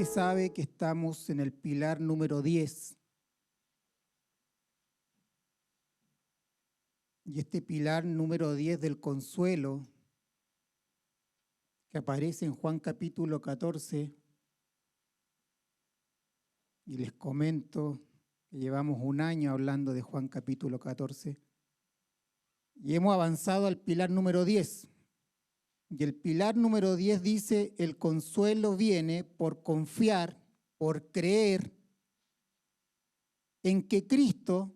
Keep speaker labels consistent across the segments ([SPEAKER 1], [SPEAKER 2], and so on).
[SPEAKER 1] Usted sabe que estamos en el pilar número 10. Y este pilar número 10 del consuelo, que aparece en Juan capítulo 14, y les comento que llevamos un año hablando de Juan capítulo 14, y hemos avanzado al pilar número 10. Y el pilar número 10 dice: el consuelo viene por confiar, por creer en que Cristo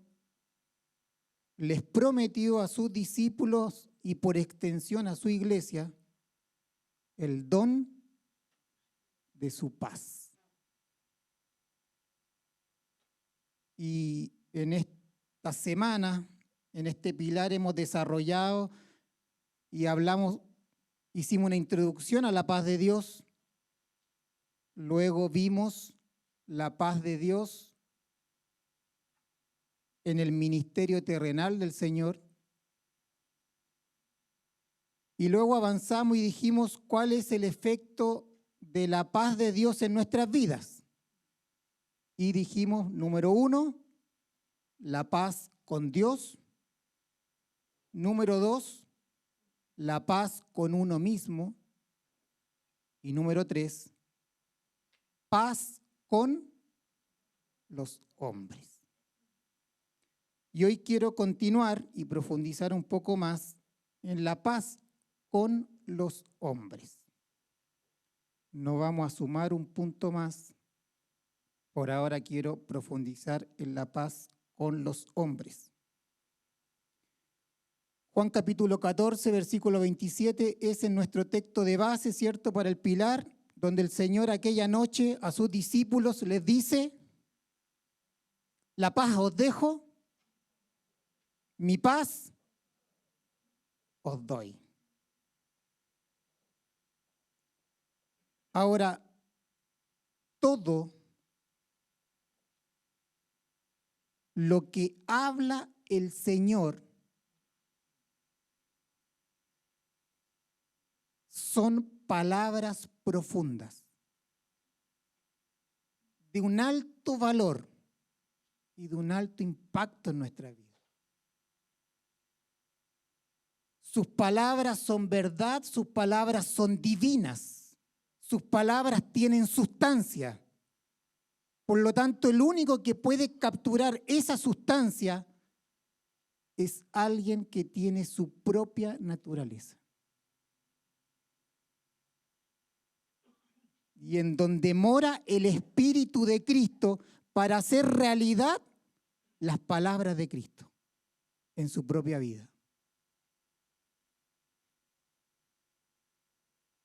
[SPEAKER 1] les prometió a sus discípulos y por extensión a su iglesia el don de su paz. Y en esta semana, en este pilar hemos desarrollado y hicimos una introducción a la paz de Dios, luego vimos la paz de Dios en el ministerio terrenal del Señor, y luego avanzamos y dijimos cuál es el efecto de la paz de Dios en nuestras vidas. Y dijimos, número 1, la paz con Dios. Número 2, la paz con uno mismo. Y número 3, paz con los hombres. Y hoy quiero continuar y profundizar un poco más en la paz con los hombres. No vamos a sumar un punto más. Por ahora quiero profundizar en la paz con los hombres. Juan capítulo 14, versículo 27 es en nuestro texto de base, ¿cierto?, para el pilar, donde el Señor aquella noche a sus discípulos les dice: la paz os dejo, mi paz os doy. Ahora, todo lo que habla el Señor son palabras profundas, de un alto valor y de un alto impacto en nuestra vida. Sus palabras son verdad, sus palabras son divinas, sus palabras tienen sustancia. Por lo tanto, el único que puede capturar esa sustancia es alguien que tiene su propia naturaleza. Y en donde mora el Espíritu de Cristo para hacer realidad las palabras de Cristo en su propia vida.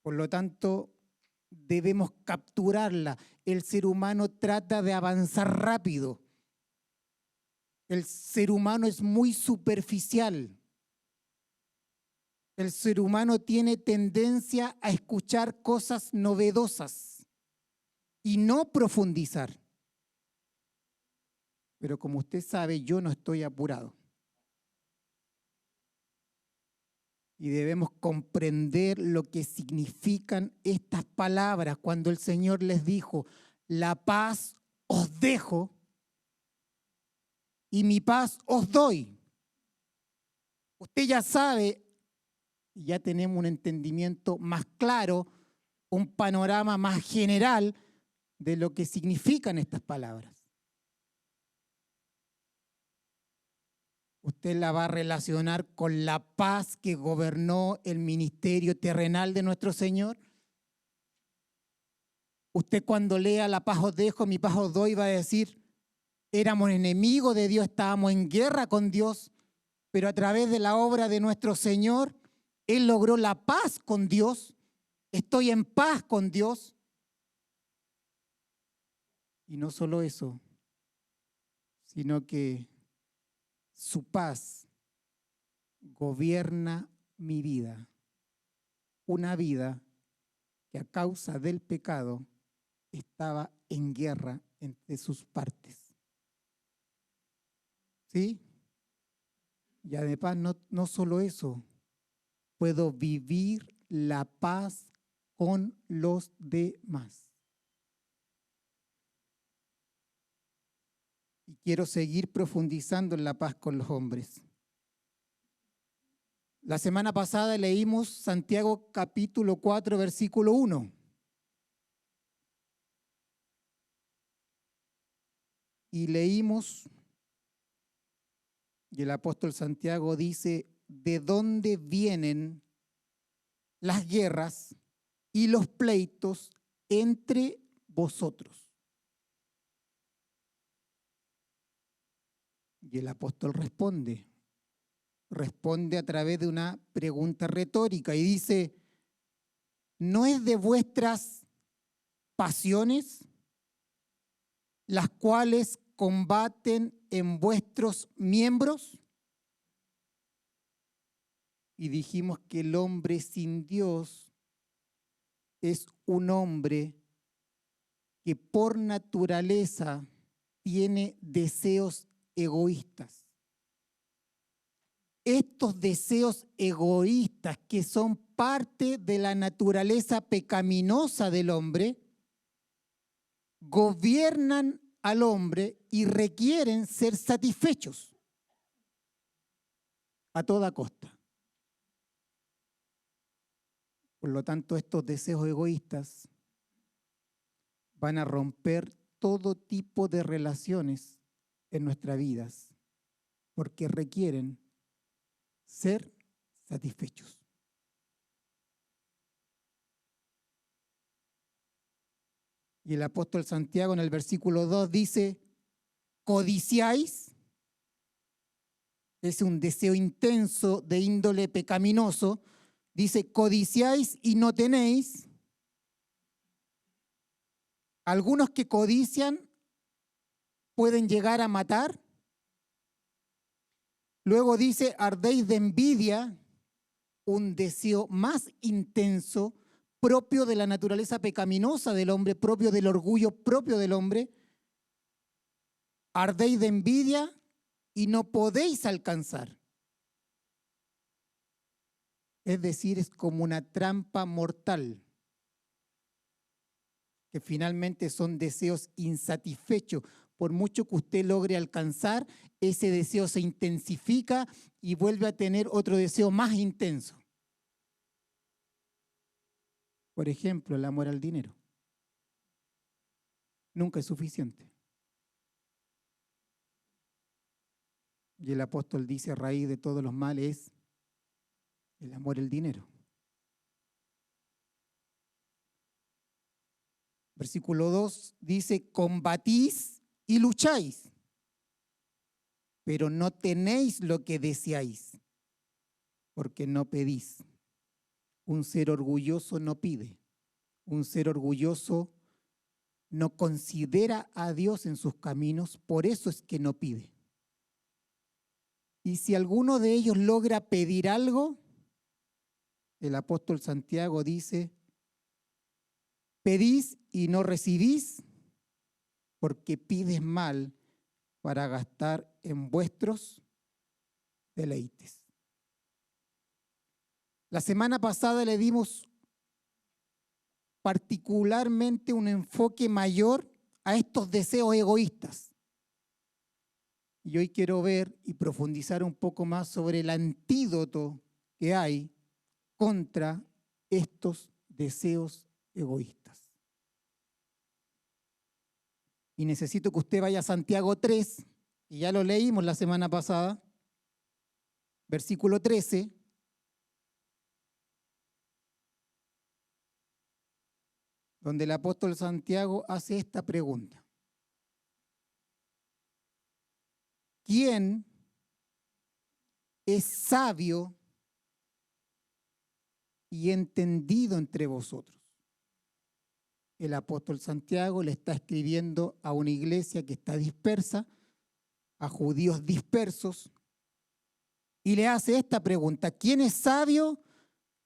[SPEAKER 1] Por lo tanto, debemos capturarla. El ser humano trata de avanzar rápido. El ser humano es muy superficial. El ser humano tiene tendencia a escuchar cosas novedosas y no profundizar. Pero como usted sabe, yo no estoy apurado. Y debemos comprender lo que significan estas palabras cuando el Señor les dijo: la paz os dejo y mi paz os doy. Usted ya sabe, y ya tenemos un entendimiento más claro, un panorama más general de lo que significan estas palabras. Usted la va a relacionar con la paz que gobernó el ministerio terrenal de nuestro Señor. Usted, cuando lea la paz os dejo, mi paz os doy, va a decir: éramos enemigos de Dios, estábamos en guerra con Dios, pero a través de la obra de nuestro Señor, Él logró la paz con Dios. Estoy en paz con Dios. Y no solo eso, sino que su paz gobierna mi vida. Una vida que a causa del pecado estaba en guerra entre sus partes. ¿Sí? Y además no solo eso, puedo vivir la paz con los demás. y quiero seguir profundizando en la paz con los hombres. La semana pasada leímos Santiago capítulo 4, versículo 1. Y leímos, y el apóstol Santiago dice, ¿de dónde vienen las guerras y los pleitos entre vosotros? Y el apóstol responde a través de una pregunta retórica y dice, ¿no es de vuestras pasiones las cuales combaten en vuestros miembros? Y dijimos que el hombre sin Dios es un hombre que por naturaleza tiene deseos egoístas. Estos deseos egoístas que son parte de la naturaleza pecaminosa del hombre, gobiernan al hombre y requieren ser satisfechos a toda costa. Por lo tanto, estos deseos egoístas van a romper todo tipo de relaciones en nuestras vidas, porque requieren ser satisfechos. Y el apóstol Santiago en el versículo 2 dice, ¿codiciáis? Es un deseo intenso de índole pecaminoso. Dice, ¿codiciáis y no tenéis? Algunos que codician pueden llegar a matar. Luego dice, ardéis de envidia, un deseo más intenso, propio de la naturaleza pecaminosa del hombre, propio del orgullo propio del hombre. Ardéis de envidia y no podéis alcanzar. Es decir, es como una trampa mortal, que finalmente son deseos insatisfechos. Por mucho que usted logre alcanzar, ese deseo se intensifica y vuelve a tener otro deseo más intenso. Por ejemplo, el amor al dinero. Nunca es suficiente. Y el apóstol dice, raíz de todos los males es el amor al dinero. Versículo 2 dice, combatís y lucháis, pero no tenéis lo que deseáis, porque no pedís. Un ser orgulloso no pide. Un ser orgulloso no considera a Dios en sus caminos, por eso es que no pide. Y si alguno de ellos logra pedir algo, el apóstol Santiago dice, pedís y no recibís, porque pides mal para gastar en vuestros deleites. La semana pasada le dimos particularmente un enfoque mayor a estos deseos egoístas. Y hoy quiero ver y profundizar un poco más sobre el antídoto que hay contra estos deseos egoístas. Y necesito que usted vaya a Santiago 3, y ya lo leímos la semana pasada, versículo 13. Donde el apóstol Santiago hace esta pregunta. ¿Quién es sabio y entendido entre vosotros? El apóstol Santiago le está escribiendo a una iglesia que está dispersa, a judíos dispersos, y le hace esta pregunta. ¿Quién es sabio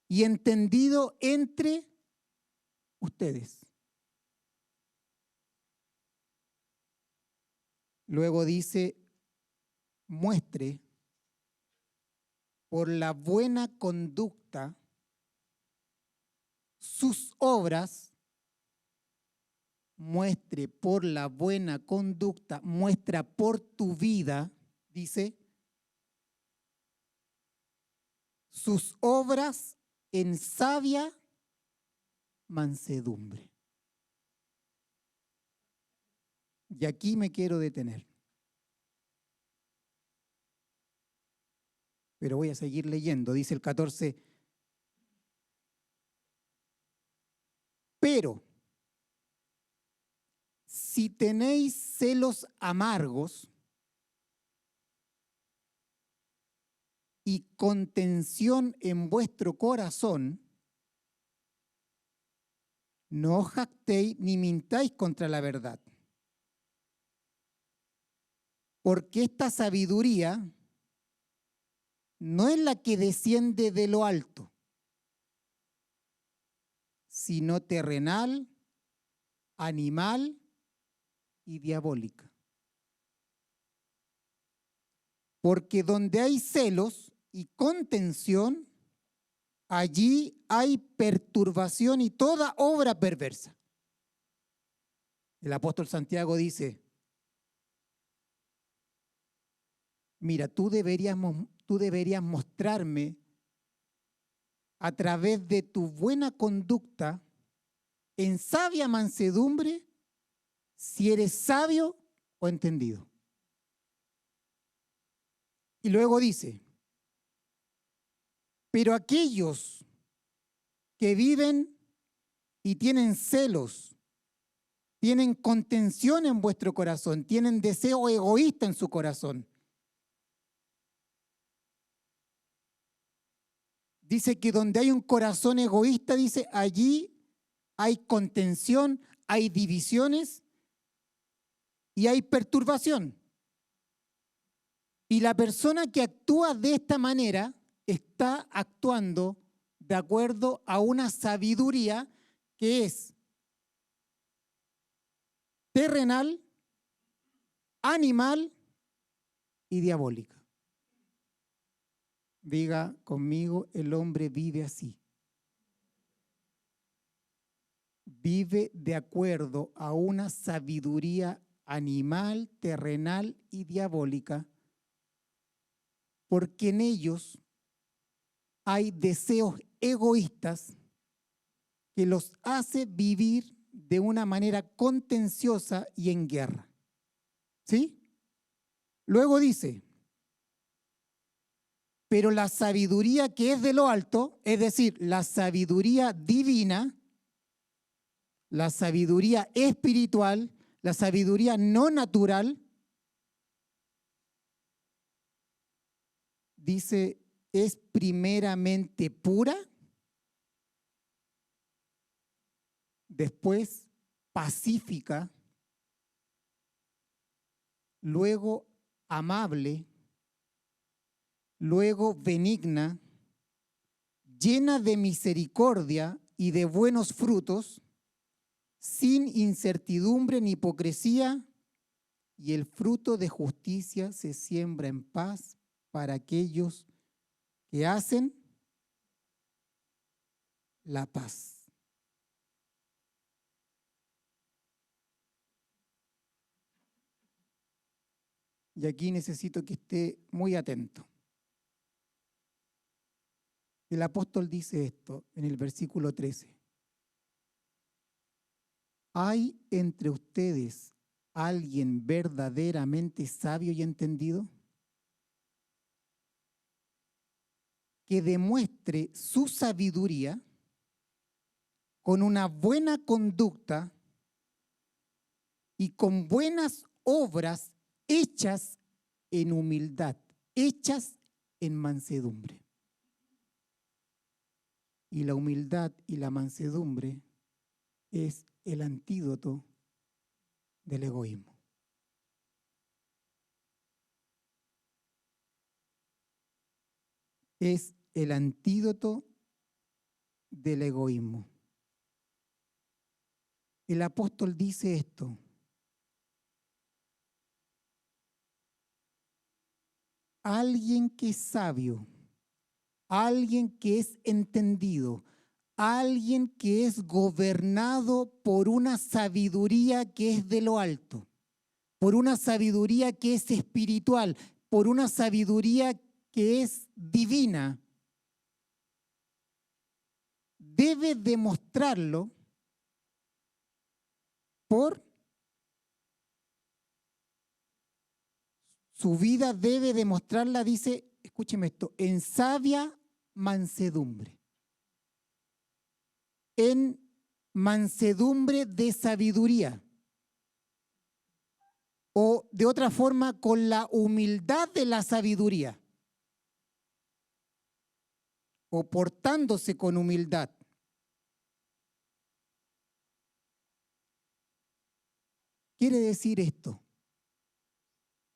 [SPEAKER 1] y entendido entre ustedes? Luego dice, muestre por la buena conducta sus obras muestre por la buena conducta, muestra por tu vida, dice, sus obras en sabia mansedumbre. Y aquí me quiero detener. Pero voy a seguir leyendo. Dice el 14. Pero si tenéis celos amargos y contención en vuestro corazón, no os jactéis ni mintáis contra la verdad. Porque esta sabiduría no es la que desciende de lo alto, sino terrenal, animal y diabólica. Porque donde hay celos y contención, allí hay perturbación y toda obra perversa. El apóstol Santiago dice, mira, tú deberías mostrarme a través de tu buena conducta en sabia mansedumbre si eres sabio o entendido. Y luego dice, pero aquellos que viven y tienen celos, tienen contención en vuestro corazón, tienen deseo egoísta en su corazón. Dice que donde hay un corazón egoísta, dice, allí hay contención, hay divisiones y hay perturbación. Y la persona que actúa de esta manera está actuando de acuerdo a una sabiduría que es terrenal, animal y diabólica. Diga conmigo, el hombre vive así. Vive de acuerdo a una sabiduría animal, terrenal y diabólica, porque en ellos hay deseos egoístas que los hace vivir de una manera contenciosa y en guerra. ¿Sí? Luego dice, pero la sabiduría que es de lo alto, es decir, la sabiduría divina, la sabiduría espiritual, la sabiduría no natural, dice, es primeramente pura, después pacífica, luego amable, luego benigna, llena de misericordia y de buenos frutos, sin incertidumbre ni hipocresía, y el fruto de justicia se siembra en paz para aquellos que hacen la paz. Y aquí necesito que esté muy atento. El apóstol dice esto en el versículo 13. ¿Hay entre ustedes alguien verdaderamente sabio y entendido? Que demuestre su sabiduría con una buena conducta y con buenas obras hechas en humildad, hechas en mansedumbre. Y la humildad y la mansedumbre es el antídoto del egoísmo. Es el antídoto del egoísmo. El apóstol dice esto. Alguien que es sabio, alguien que es entendido, alguien que es gobernado por una sabiduría que es de lo alto, por una sabiduría que es espiritual, por una sabiduría que es divina. Debe demostrarlo por su vida, debe demostrarla, dice, escúcheme esto, en sabia mansedumbre. En mansedumbre de sabiduría. O de otra forma, con la humildad de la sabiduría. O portándose con humildad. Quiere decir esto,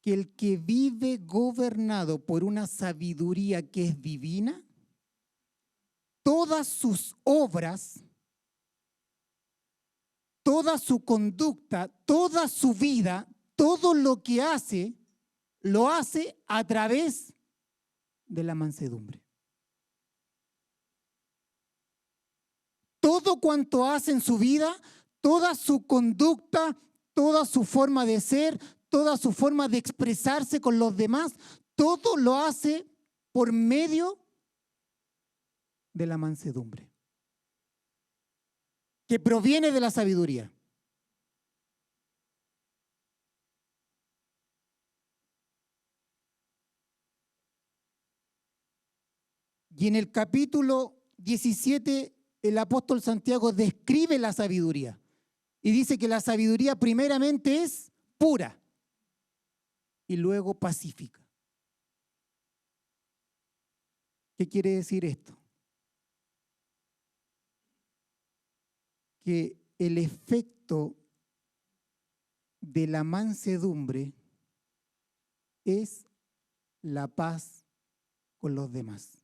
[SPEAKER 1] que el que vive gobernado por una sabiduría que es divina, todas sus obras, toda su conducta, toda su vida, todo lo que hace, lo hace a través de la mansedumbre. Todo cuanto hace en su vida, toda su conducta, toda su forma de ser, toda su forma de expresarse con los demás, todo lo hace por medio de la mansedumbre, que proviene de la sabiduría. Y en el capítulo 17, el apóstol Santiago describe la sabiduría y dice que la sabiduría primeramente es pura y luego pacífica. ¿Qué quiere decir esto? Que el efecto de la mansedumbre es la paz con los demás.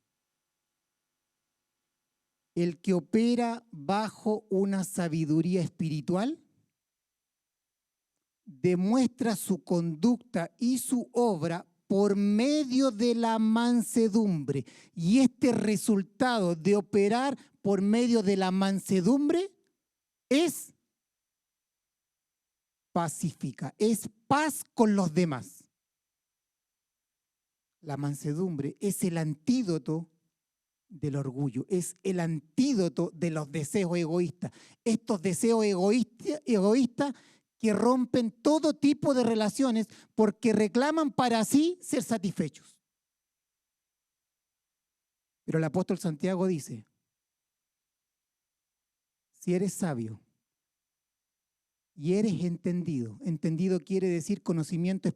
[SPEAKER 1] El que opera bajo una sabiduría espiritual demuestra su conducta y su obra por medio de la mansedumbre. Y este resultado de operar por medio de la mansedumbre es pacífica, es paz con los demás. La mansedumbre es el antídoto del orgullo, es el antídoto de los deseos egoístas. Estos deseos egoístas que rompen todo tipo de relaciones porque reclaman para sí ser satisfechos. Pero el apóstol Santiago dice, si eres sabio y eres entendido, entendido quiere decir conocimiento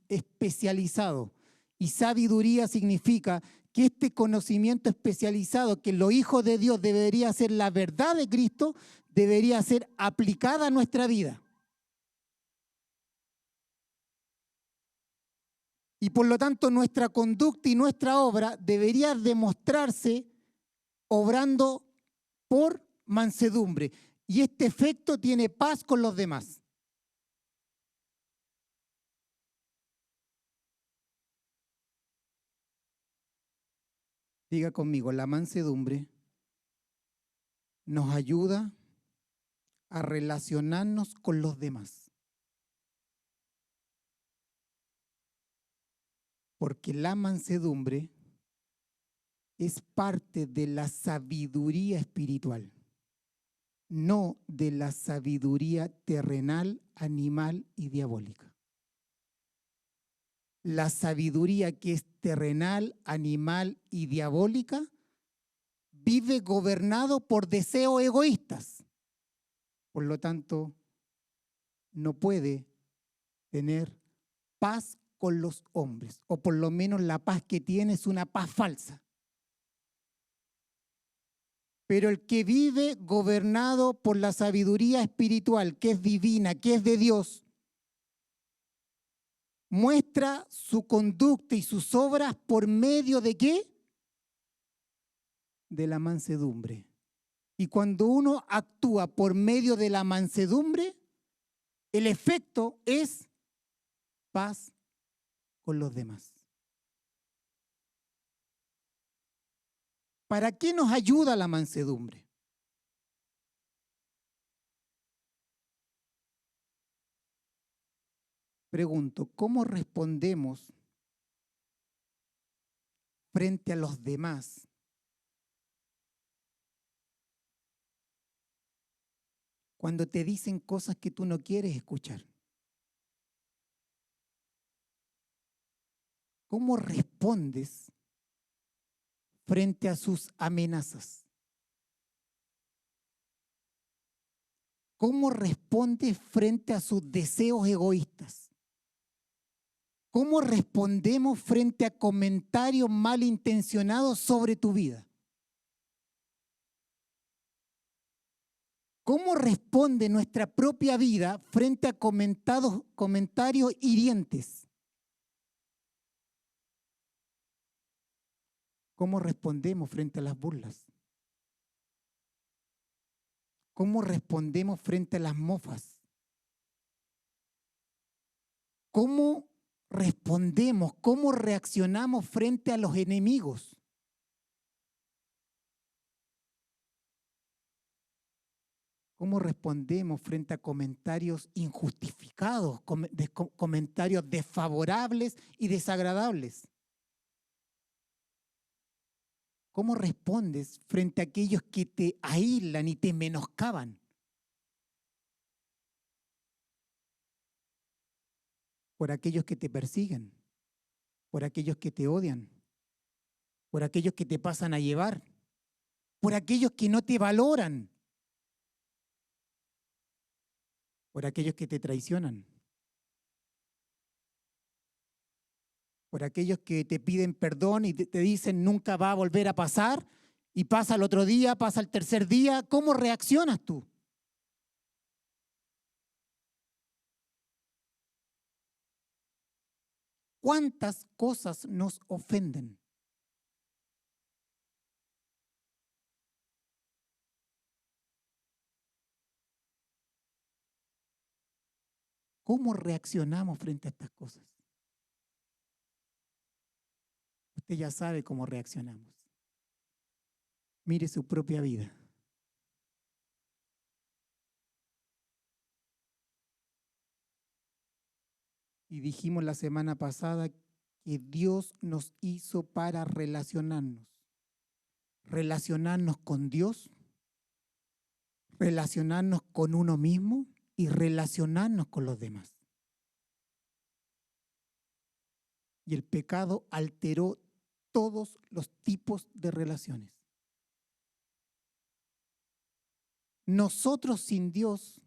[SPEAKER 1] especializado, y sabiduría significa que este conocimiento especializado, que los hijos de Dios debería ser la verdad de Cristo, debería ser aplicada a nuestra vida. Y por lo tanto nuestra conducta y nuestra obra debería demostrarse obrando por mansedumbre. Y este efecto tiene paz con los demás. Diga conmigo, la mansedumbre nos ayuda a relacionarnos con los demás. Porque la mansedumbre es parte de la sabiduría espiritual, no de la sabiduría terrenal, animal y diabólica. La sabiduría que es terrenal, animal y diabólica vive gobernado por deseos egoístas. Por lo tanto, no puede tener paz con los hombres, o por lo menos la paz que tiene es una paz falsa. Pero el que vive gobernado por la sabiduría espiritual, que es divina, que es de Dios, muestra su conducta y sus obras por medio de ¿qué? De la mansedumbre. Y cuando uno actúa por medio de la mansedumbre, el efecto es paz con los demás. ¿Para qué nos ayuda la mansedumbre? Pregunto, ¿cómo respondemos frente a los demás cuando te dicen cosas que tú no quieres escuchar? ¿Cómo respondes frente a sus amenazas? ¿Cómo respondes frente a sus deseos egoístas? ¿Cómo respondemos frente a comentarios malintencionados sobre tu vida? ¿Cómo responde nuestra propia vida frente a comentarios hirientes? ¿Cómo respondemos frente a las burlas? ¿Cómo respondemos frente a las mofas? ¿Cómo respondemos, cómo reaccionamos frente a los enemigos? ¿Cómo respondemos frente a comentarios injustificados, comentarios desfavorables y desagradables? ¿Cómo respondes frente a aquellos que te aíslan y te menoscaban? Por aquellos que te persiguen, por aquellos que te odian, por aquellos que te pasan a llevar, por aquellos que no te valoran, por aquellos que te traicionan, por aquellos que te piden perdón y te dicen nunca va a volver a pasar, y pasa el otro día, pasa el tercer día. ¿Cómo reaccionas tú? ¿Cuántas cosas nos ofenden? ¿Cómo reaccionamos frente a estas cosas? Usted ya sabe cómo reaccionamos. Mire su propia vida. Y dijimos la semana pasada que Dios nos hizo para relacionarnos con Dios, relacionarnos con uno mismo y relacionarnos con los demás. Y el pecado alteró todos los tipos de relaciones. Nosotros sin Dios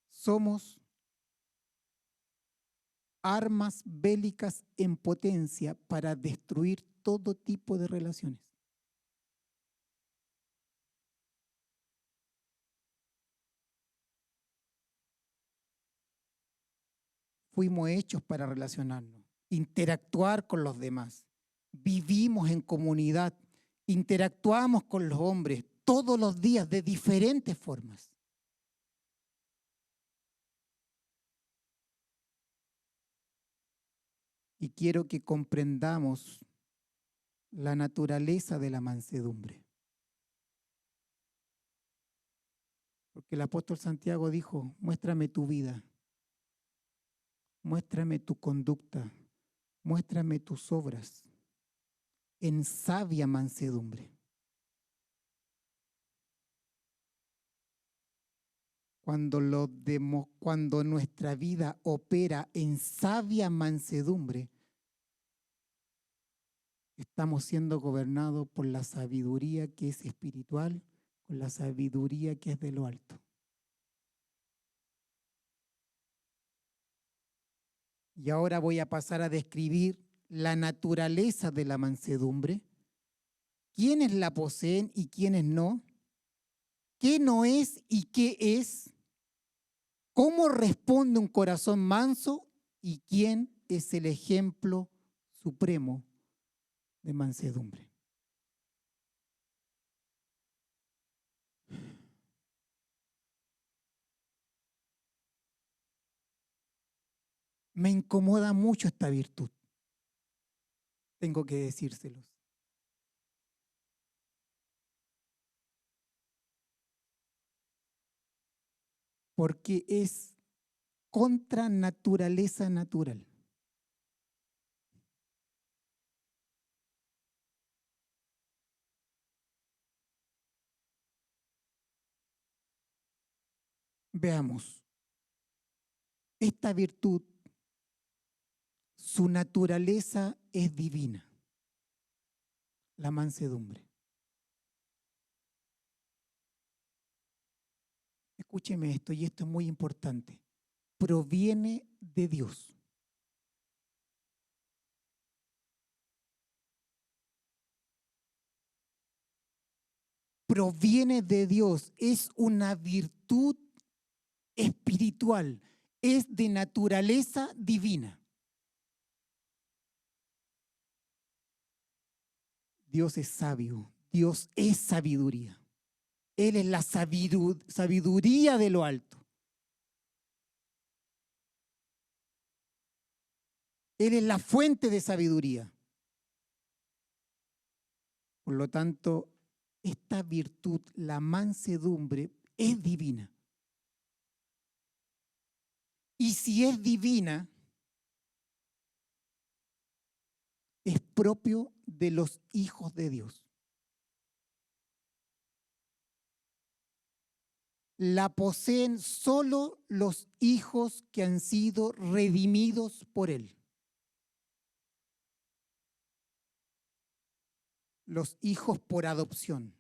[SPEAKER 1] somos armas bélicas en potencia para destruir todo tipo de relaciones. Fuimos hechos para relacionarnos, interactuar con los demás. Vivimos en comunidad, interactuamos con los hombres todos los días de diferentes formas. Y quiero que comprendamos la naturaleza de la mansedumbre. Porque el apóstol Santiago dijo, muéstrame tu vida, muéstrame tu conducta, muéstrame tus obras en sabia mansedumbre. Cuando nuestra vida opera en sabia mansedumbre, estamos siendo gobernados por la sabiduría que es espiritual, con la sabiduría que es de lo alto. Y ahora voy a pasar a describir la naturaleza de la mansedumbre, quiénes la poseen y quiénes no, qué no es y qué es, cómo responde un corazón manso y quién es el ejemplo supremo de mansedumbre. Me incomoda mucho esta virtud, tengo que decírselos. Porque es contranaturaleza natural. Veamos, esta virtud, su naturaleza es divina, la mansedumbre. Escúcheme esto, y esto es muy importante. Proviene de Dios. Proviene de Dios, es una virtud espiritual, es de naturaleza divina. Dios es sabio, Dios es sabiduría. Él es la sabiduría de lo alto. Él es la fuente de sabiduría. Por lo tanto, esta virtud, la mansedumbre, es divina. Y si es divina, es propio de los hijos de Dios. La poseen solo los hijos que han sido redimidos por Él. Los hijos por adopción,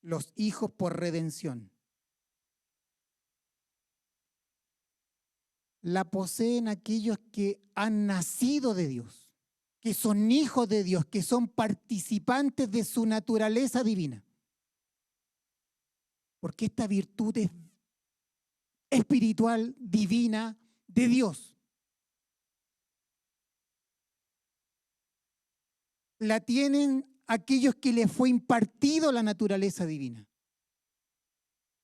[SPEAKER 1] los hijos por redención. La poseen aquellos que han nacido de Dios, que son hijos de Dios, que son participantes de su naturaleza divina. Porque esta virtud es espiritual, divina, de Dios. La tienen aquellos que les fue impartido la naturaleza divina.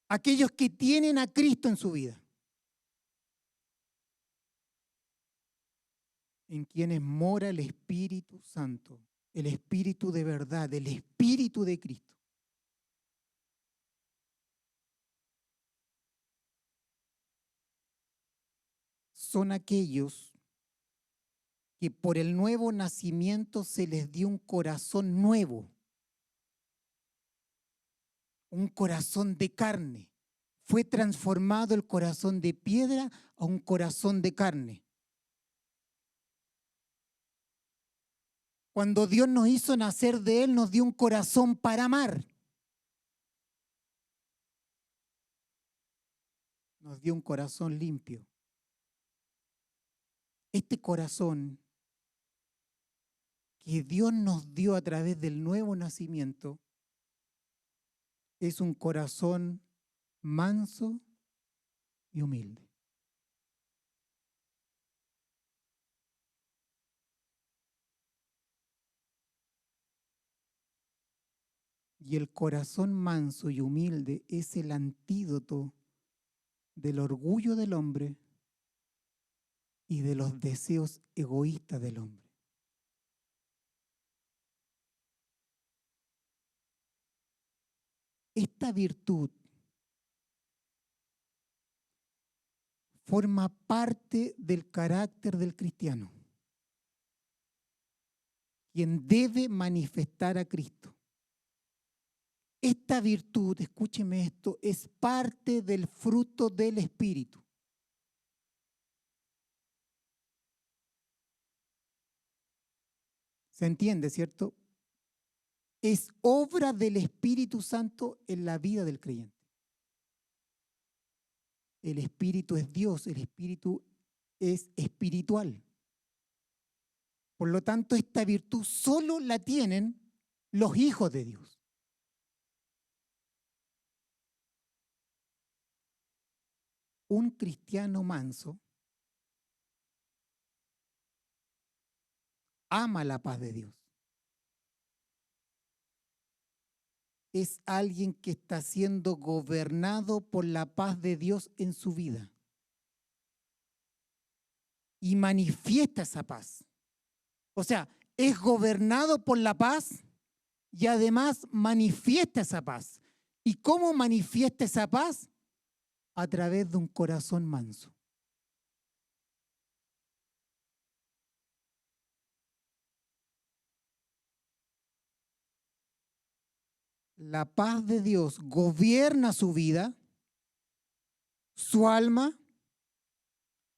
[SPEAKER 1] Aquellos que tienen a Cristo en su vida. En quienes mora el Espíritu Santo, el Espíritu de verdad, el Espíritu de Cristo. Son aquellos que por el nuevo nacimiento se les dio un corazón nuevo, un corazón de carne. Fue transformado el corazón de piedra a un corazón de carne. Cuando Dios nos hizo nacer de Él, nos dio un corazón para amar. Nos dio un corazón limpio. Este corazón que Dios nos dio a través del nuevo nacimiento es un corazón manso y humilde. Y el corazón manso y humilde es el antídoto del orgullo del hombre y de los deseos egoístas del hombre. Esta virtud forma parte del carácter del cristiano, quien debe manifestar a Cristo. Esta virtud, escúcheme esto, es parte del fruto del Espíritu. ¿Se entiende, cierto? Es obra del Espíritu Santo en la vida del creyente. El Espíritu es Dios, el Espíritu es espiritual. Por lo tanto, esta virtud solo la tienen los hijos de Dios. Un cristiano manso ama la paz de Dios. Es alguien que está siendo gobernado por la paz de Dios en su vida. Y manifiesta esa paz. O sea, es gobernado por la paz y además manifiesta esa paz. ¿Y cómo manifiesta esa paz? A través de un corazón manso. la paz de Dios gobierna su vida, su alma,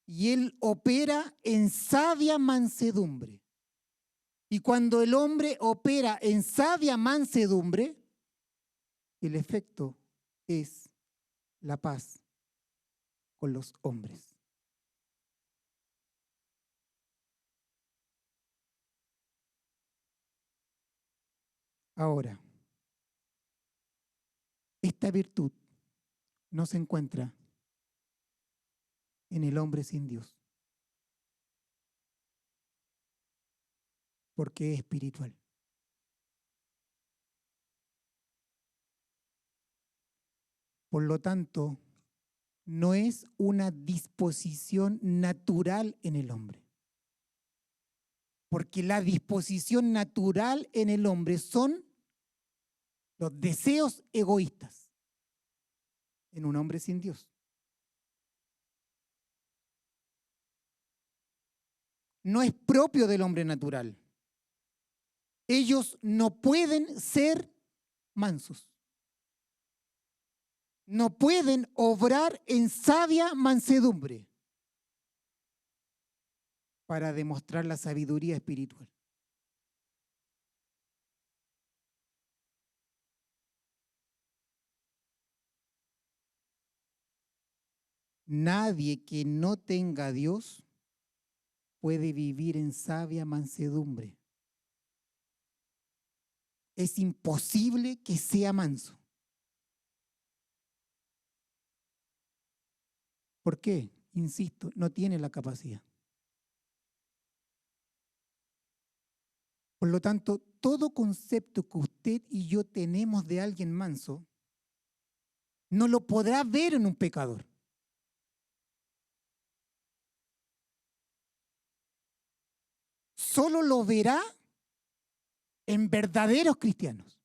[SPEAKER 1] y él opera en sabia mansedumbre. Y cuando el hombre opera en sabia mansedumbre, el efecto es la paz con los hombres. Ahora, esta virtud no se encuentra en el hombre sin Dios, porque es espiritual. Por lo tanto, no es una disposición natural en el hombre. Porque la disposición natural en el hombre son los deseos egoístas en un hombre sin Dios. No es propio del hombre natural. Ellos no pueden ser mansos. No pueden obrar en sabia mansedumbre para demostrar la sabiduría espiritual. Nadie que no tenga a Dios puede vivir en sabia mansedumbre. Es imposible que sea manso. ¿Por qué? Insisto, no tiene la capacidad. Por lo tanto, todo concepto que usted y yo tenemos de alguien manso, no lo podrá ver en un pecador. Solo lo verá en verdaderos cristianos.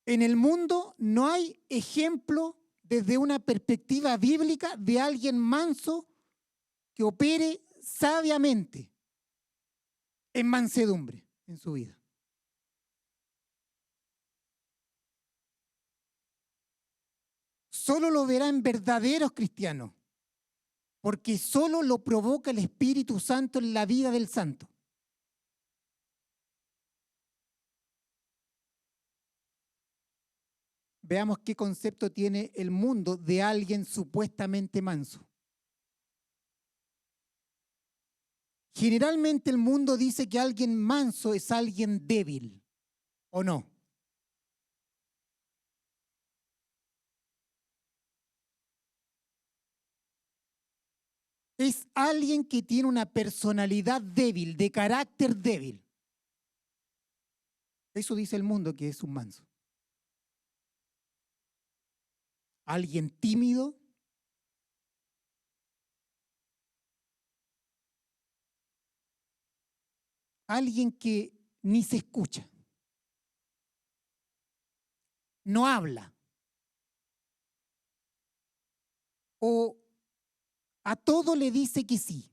[SPEAKER 1] En el mundo no hay ejemplo desde una perspectiva bíblica de alguien manso que opere sabiamente en mansedumbre en su vida. Solo lo verá en verdaderos cristianos, porque solo lo provoca el Espíritu Santo en la vida del santo. Veamos qué concepto tiene el mundo de alguien supuestamente manso. Generalmente el mundo dice que alguien manso es alguien débil, ¿o no? Es alguien que tiene una personalidad débil, de carácter débil. Eso dice el mundo que es un manso. Alguien tímido, alguien que ni se escucha, no habla, o a todo le dice que sí.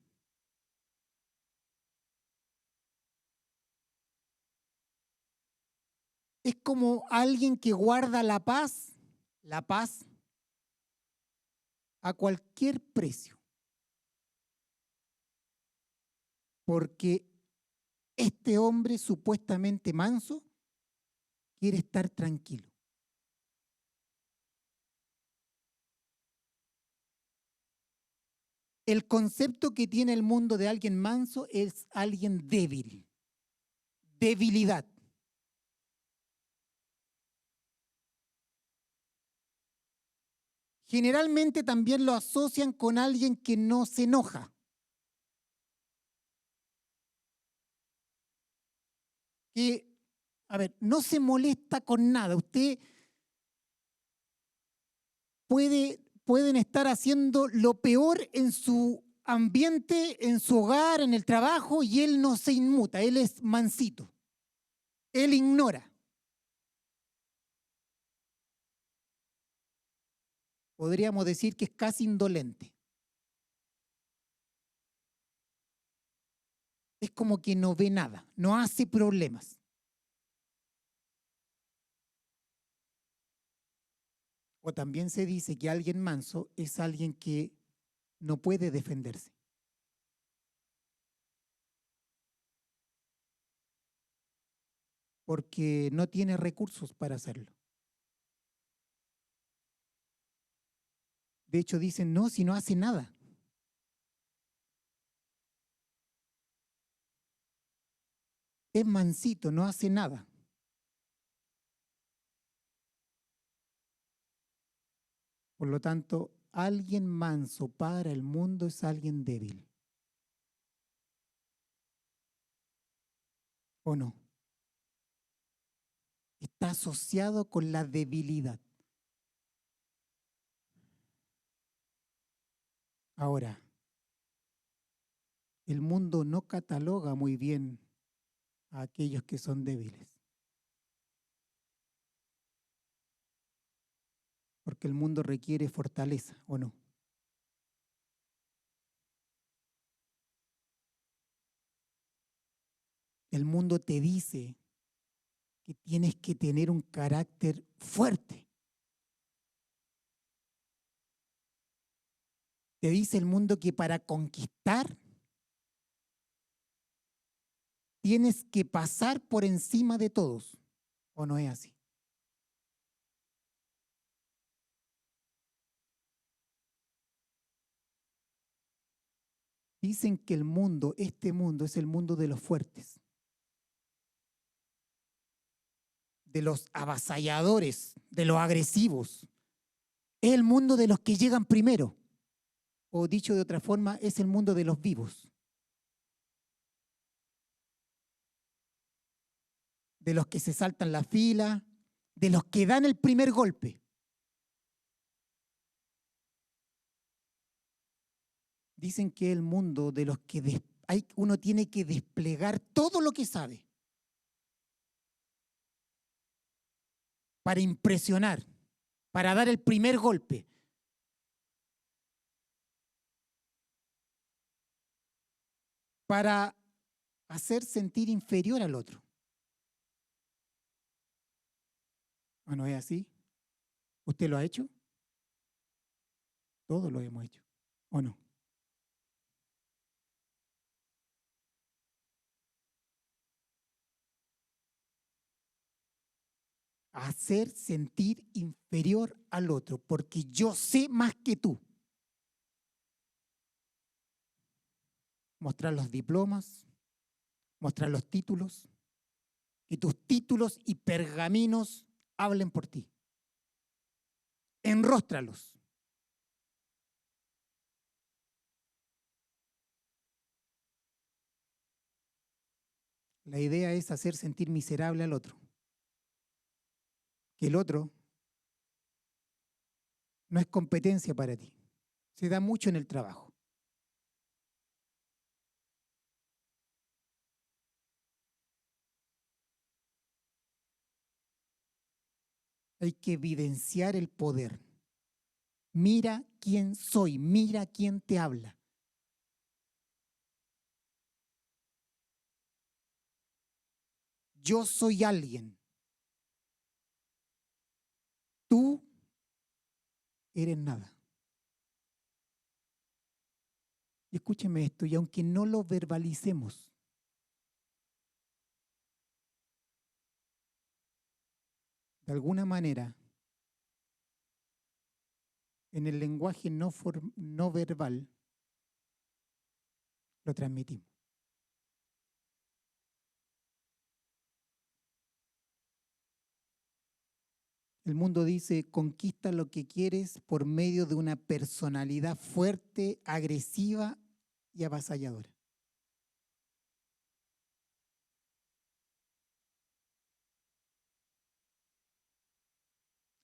[SPEAKER 1] Es como alguien que guarda la paz a cualquier precio. Porque este hombre supuestamente manso quiere estar tranquilo. El concepto que tiene el mundo de alguien manso es alguien débil, debilidad. Generalmente también lo asocian con alguien que no se enoja. Que, a ver, no se molesta con nada. Usted pueden estar haciendo lo peor en su ambiente, en su hogar, en el trabajo, y él no se inmuta, él es mansito. Él ignora. Podríamos decir que es casi indolente. es como que no ve nada, no hace problemas. O también se dice que alguien manso es alguien que no puede defenderse. Porque no tiene recursos para hacerlo. De hecho, dicen, no, si no hace nada. Es mansito, no hace nada. Por lo tanto, alguien manso para el mundo es alguien débil. ¿O no? Está asociado con la debilidad. Ahora, el mundo no cataloga muy bien a aquellos que son débiles. Porque el mundo requiere fortaleza, ¿o no? El mundo te dice que tienes que tener un carácter fuerte. Te dice el mundo que para conquistar tienes que pasar por encima de todos, ¿o no es así? Dicen que el mundo, este mundo, es el mundo de los fuertes, de los avasalladores, de los agresivos. Es el mundo de los que llegan primero, o dicho de otra forma, es el mundo de los vivos, de los que se saltan la fila, de los que dan el primer golpe. Dicen que es el mundo de los que uno tiene que desplegar todo lo que sabe para impresionar, para dar el primer golpe, para hacer sentir inferior al otro. ¿O no es así? ¿Usted lo ha hecho? Todos lo hemos hecho, ¿o no? Hacer sentir inferior al otro, porque yo sé más que tú. Mostrar los diplomas, mostrar los títulos, que tus títulos y pergaminos hablen por ti. Enróstralos. La idea es hacer sentir miserable al otro. Que el otro no es competencia para ti. Se da mucho en el trabajo. Hay que evidenciar el poder. Mira quién soy, mira quién te habla. Yo soy alguien. Tú eres nada. Y escúcheme esto, y aunque no lo verbalicemos, de alguna manera, en el lenguaje no verbal, lo transmitimos. El mundo dice, conquista lo que quieres por medio de una personalidad fuerte, agresiva y avasalladora.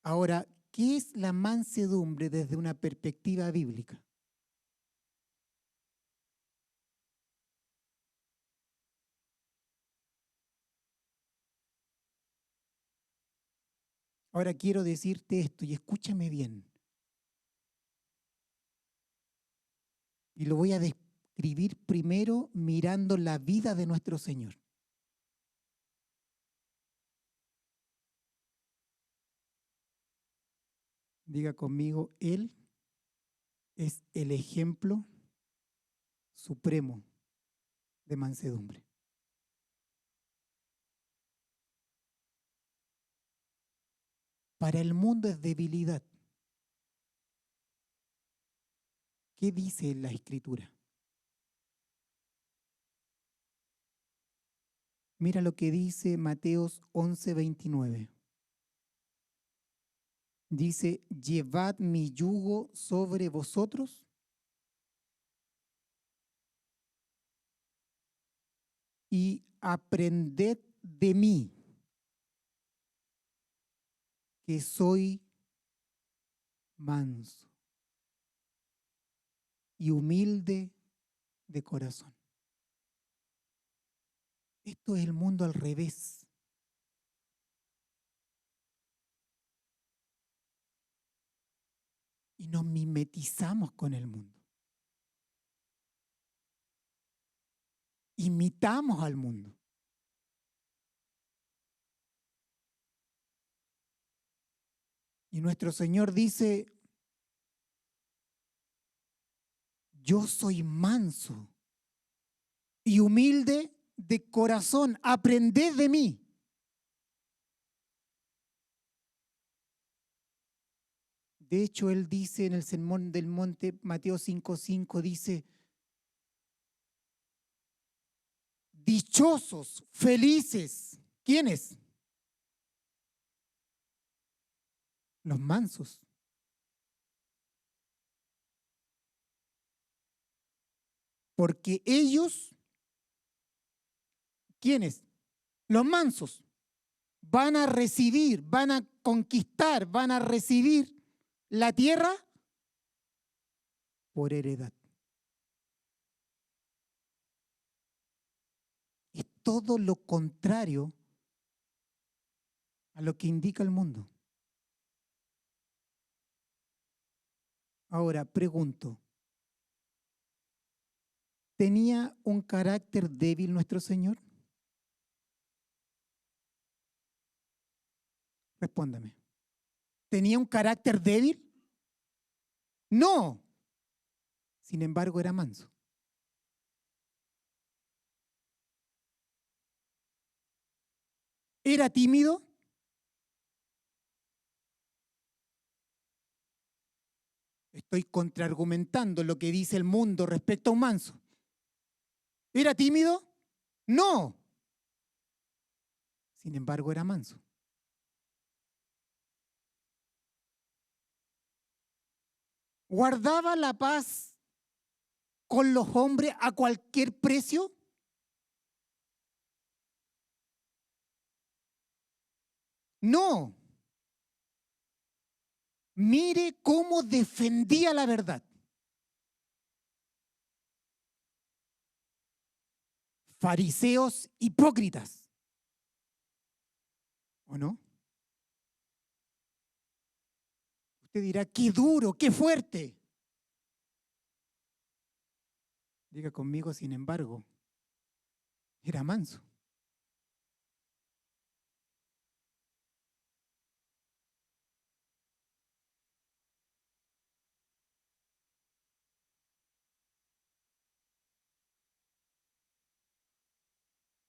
[SPEAKER 1] Ahora, ¿qué es la mansedumbre desde una perspectiva bíblica? Ahora quiero decirte esto y escúchame bien. Y lo voy a escribir primero mirando la vida de nuestro Señor. Diga conmigo, Él es el ejemplo supremo de mansedumbre. Para el mundo es debilidad. ¿Qué dice la Escritura? Mira lo que dice Mateos 11:29. Dice, llevad mi yugo sobre vosotros y aprended de mí, que soy manso y humilde de corazón. Esto es el mundo al revés. Y nos mimetizamos con el mundo. Imitamos al mundo. Y nuestro Señor dice, yo soy manso y humilde de corazón, aprended de mí. De hecho, Él dice en el Sermón del Monte, Mateo 5:5, dice, dichosos, felices. ¿Quiénes? Los mansos. Porque ellos, ¿quiénes? Los mansos. Van a recibir, van a conquistar, van a recibir la tierra por heredad. Es todo lo contrario a lo que indica el mundo. Ahora, pregunto, ¿tenía un carácter débil nuestro Señor? Respóndame. ¿Tenía un carácter débil? No. Sin embargo, era manso. ¿Era tímido? Estoy contraargumentando lo que dice el mundo respecto a un manso. ¿Era tímido? No. Sin embargo, era manso. ¿Guardaba la paz con los hombres a cualquier precio? No. Mire cómo defendía la verdad. Fariseos hipócritas. ¿O no? Usted dirá, qué duro, qué fuerte. Diga conmigo, sin embargo, era manso.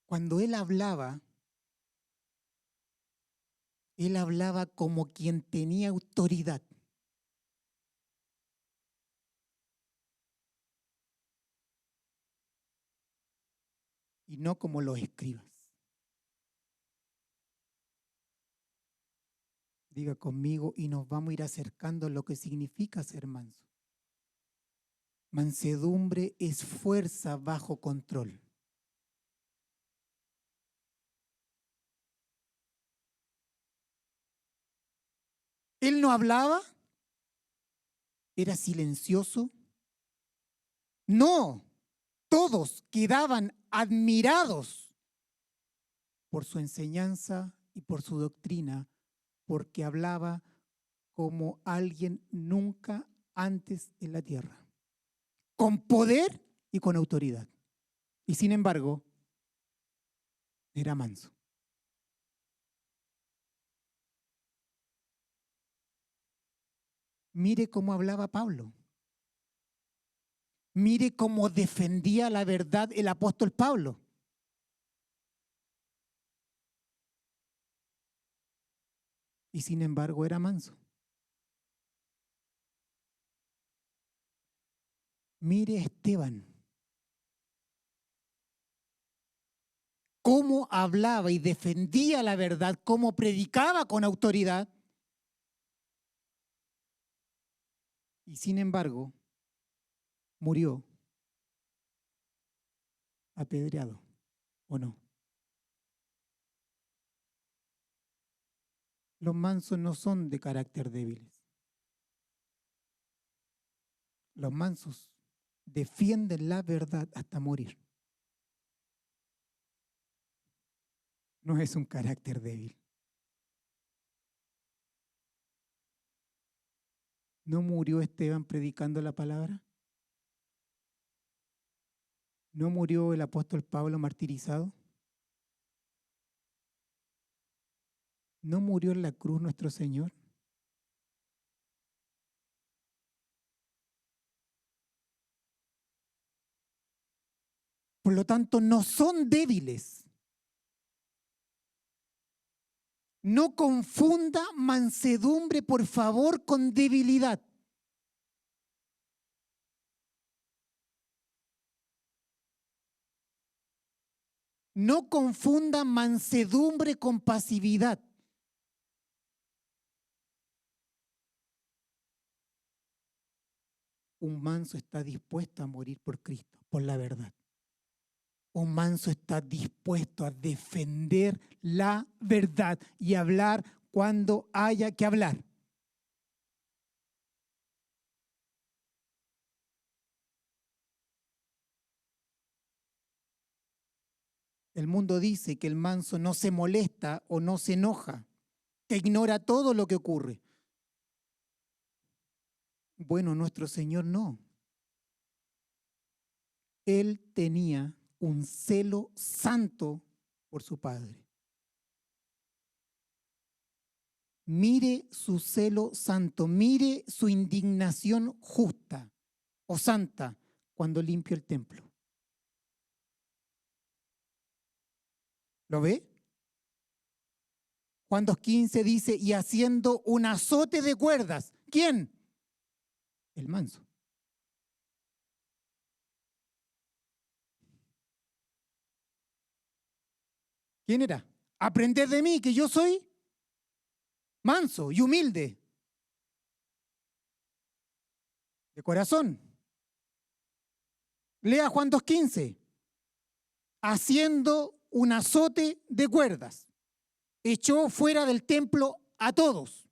[SPEAKER 1] Cuando él hablaba como quien tenía autoridad. Y no como los escribas. Diga conmigo y nos vamos a ir acercando a lo que significa ser manso. Mansedumbre es fuerza bajo control. Él no hablaba, era silencioso. No, todos quedaban admirados por su enseñanza y por su doctrina, porque hablaba como alguien nunca antes en la tierra, con poder y con autoridad. Y sin embargo, era manso. Mire cómo hablaba Pablo. Mire cómo defendía la verdad el apóstol Pablo. Y sin embargo era manso. Mire a Esteban. Cómo hablaba y defendía la verdad, cómo predicaba con autoridad. Y sin embargo, murió apedreado, ¿o no? Los mansos no son de carácter débiles. Los mansos defienden la verdad hasta morir. No es un carácter débil. ¿No murió Esteban predicando la palabra? ¿No murió el apóstol Pablo martirizado? ¿No murió en la cruz nuestro Señor? Por lo tanto, no son débiles. No confunda mansedumbre, por favor, con debilidad. No confunda mansedumbre con pasividad. Un manso está dispuesto a morir por Cristo, por la verdad. Un manso está dispuesto a defender la verdad y hablar cuando haya que hablar. El mundo dice que el manso no se molesta o no se enoja, que ignora todo lo que ocurre. Bueno, nuestro Señor no. Él tenía un celo santo por su Padre. Mire su celo santo, mire su indignación justa o santa cuando limpia el templo. ¿Lo ve? Juan 2:15 dice, y haciendo un azote de cuerdas. ¿Quién? El manso. ¿Quién era? Aprended de mí, que yo soy manso y humilde de corazón. Lea Juan 2:15. Haciendo un azote de cuerdas. Echó fuera del templo a todos.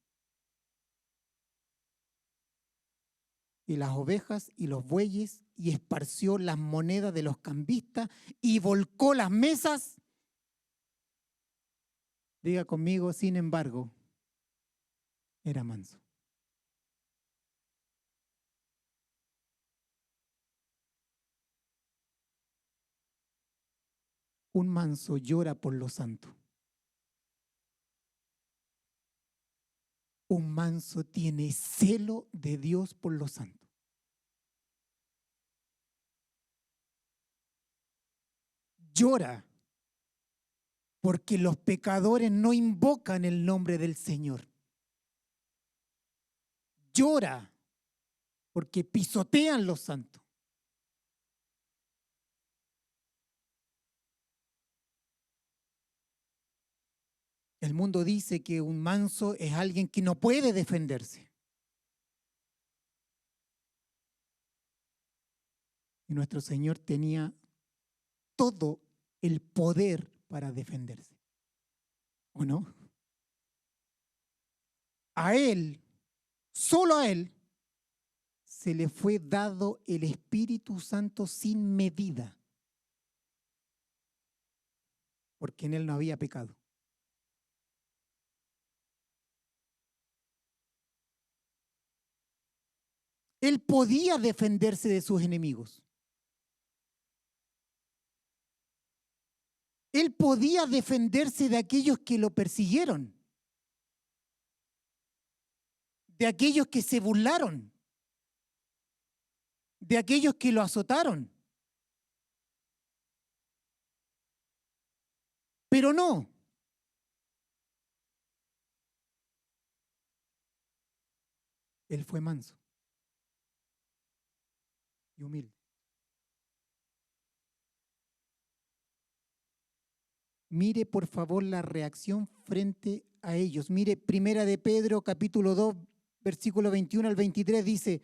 [SPEAKER 1] Y las ovejas y los bueyes, y esparció las monedas de los cambistas y volcó las mesas. Diga conmigo, sin embargo, era manso. Un manso llora por lo santo. Un manso tiene celo de Dios por lo santo. Llora porque los pecadores no invocan el nombre del Señor. Llora porque pisotean los santos. El mundo dice que un manso es alguien que no puede defenderse. Y nuestro Señor tenía todo el poder para defenderse. ¿O no? A Él, solo a Él, se le fue dado el Espíritu Santo sin medida, porque en Él no había pecado. Él podía defenderse de sus enemigos. Él podía defenderse de aquellos que lo persiguieron, de aquellos que se burlaron, de aquellos que lo azotaron. Pero no. Él fue manso y humilde. Mire, por favor, la reacción frente a ellos. Mire, Primera de Pedro, capítulo 2, versículo 21 al 23, dice: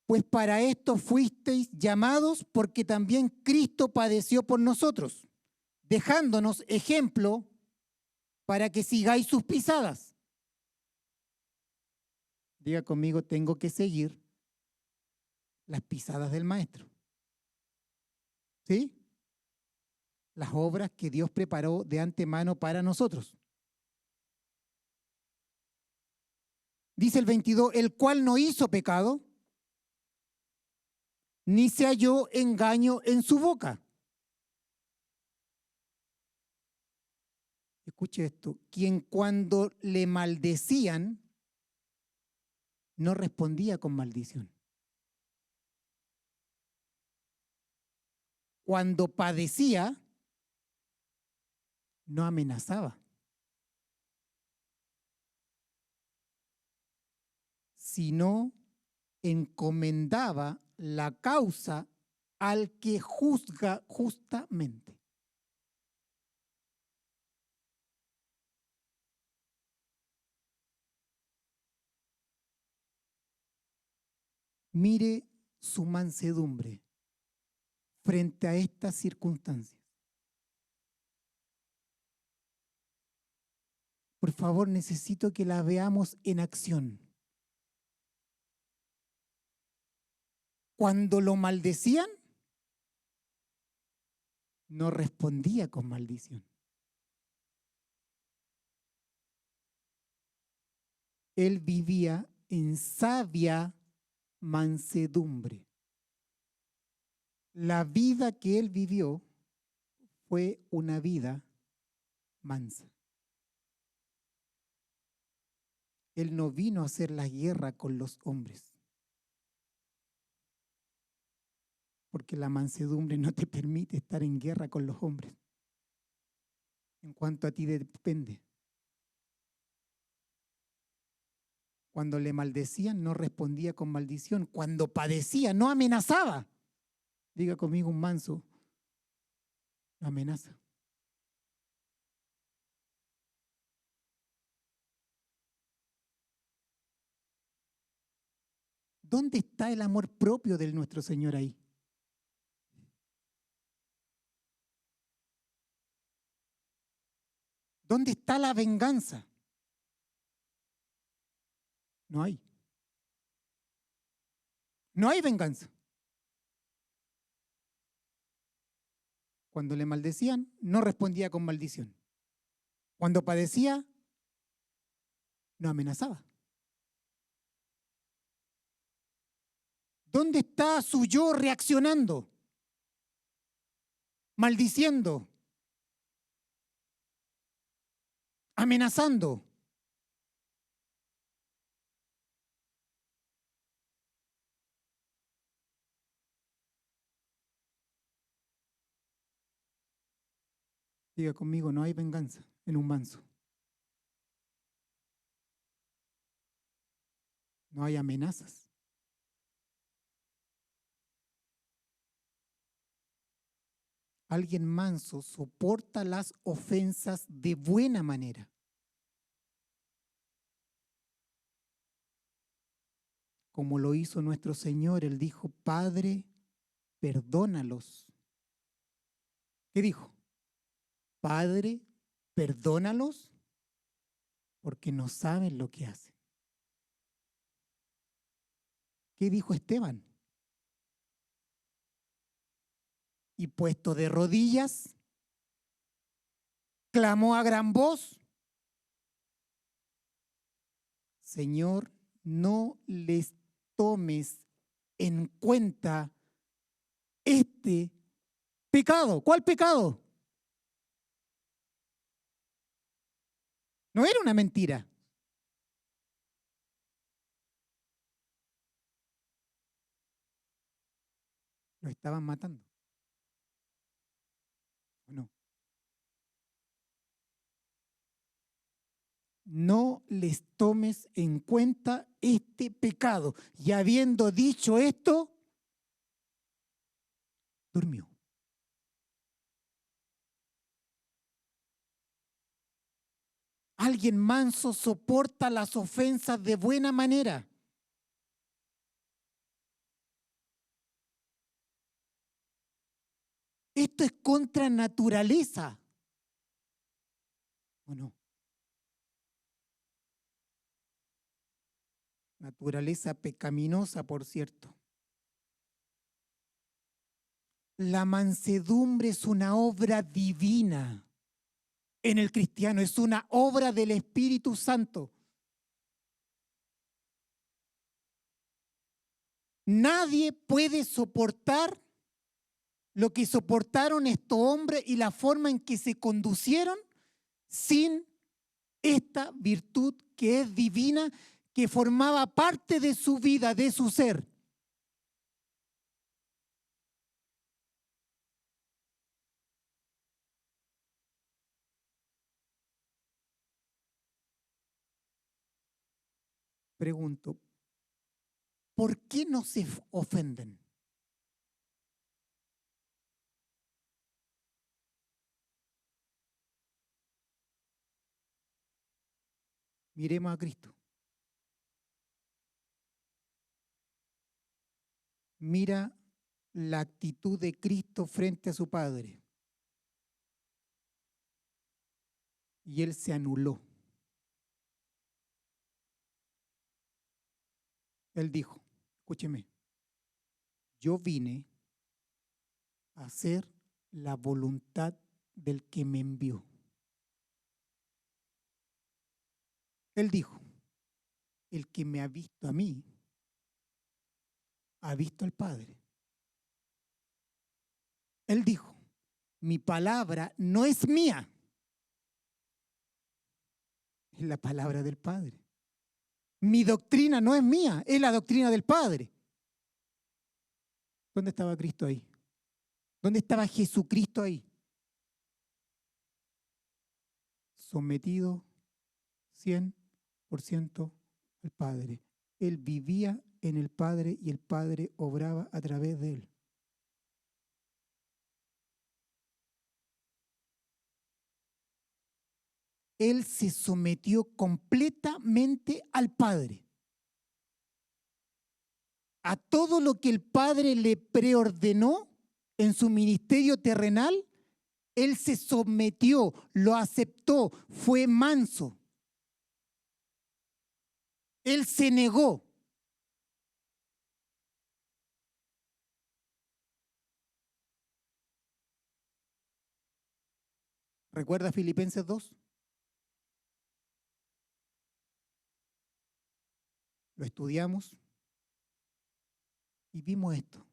[SPEAKER 1] pues para esto fuisteis llamados, porque también Cristo padeció por nosotros, dejándonos ejemplo para que sigáis sus pisadas. Diga conmigo, tengo que seguir las pisadas del Maestro. ¿Sí? Las obras que Dios preparó de antemano para nosotros. Dice el 22, el cual no hizo pecado, ni se halló engaño en su boca. Escuche esto, quien cuando le maldecían, no respondía con maldición. Cuando padecía, no amenazaba, sino encomendaba la causa al que juzga justamente. Mire su mansedumbre frente a estas circunstancias. Por favor, necesito que la veamos en acción. Cuando lo maldecían, no respondía con maldición. Él vivía en sabia mansedumbre. La vida que él vivió fue una vida mansa. Él no vino a hacer la guerra con los hombres, porque la mansedumbre no te permite estar en guerra con los hombres. En cuanto a ti depende. Cuando le maldecían, no respondía con maldición. Cuando padecía, no amenazaba. Diga conmigo, un manso no amenaza. ¿Dónde está el amor propio de nuestro Señor ahí? ¿Dónde está la venganza? No hay. No hay venganza. Cuando le maldecían, no respondía con maldición. Cuando padecía, no amenazaba. ¿Dónde está su yo reaccionando? Maldiciendo. Amenazando. Diga conmigo, no hay venganza en un manso. No hay amenazas. Alguien manso soporta las ofensas de buena manera. Como lo hizo nuestro Señor, Él dijo, Padre, perdónalos. ¿Qué dijo? Padre, perdónalos porque no saben lo que hacen. ¿Qué dijo Esteban? Y puesto de rodillas, clamó a gran voz, Señor, no les tomes en cuenta este pecado. ¿Cuál pecado? No era una mentira. Lo estaban matando. ¿O no? No les tomes en cuenta este pecado. Y habiendo dicho esto, durmió. Alguien manso soporta las ofensas de buena manera. Esto es contra naturaleza. ¿O no? Naturaleza pecaminosa, por cierto. La mansedumbre es una obra divina en el cristiano, es una obra del Espíritu Santo. Nadie puede soportar lo que soportaron estos hombres y la forma en que se conducieron sin esta virtud que es divina, que formaba parte de su vida, de su ser. Pregunto, ¿por qué no se ofenden? Miremos a Cristo. Mira la actitud de Cristo frente a su Padre. Y Él se anuló. Él dijo, escúcheme, yo vine a hacer la voluntad del que me envió. Él dijo, el que me ha visto a mí, ha visto al Padre. Él dijo, mi palabra no es mía, es la palabra del Padre. Mi doctrina no es mía, es la doctrina del Padre. ¿Dónde estaba Cristo ahí? ¿Dónde estaba Jesucristo ahí? Sometido 100% al Padre. Él vivía en el Padre y el Padre obraba a través de él. Él se sometió completamente al Padre. A todo lo que el Padre le preordenó en su ministerio terrenal, Él se sometió, lo aceptó, fue manso. Él se negó. ¿Recuerda Filipenses 2? Lo estudiamos y vimos esto.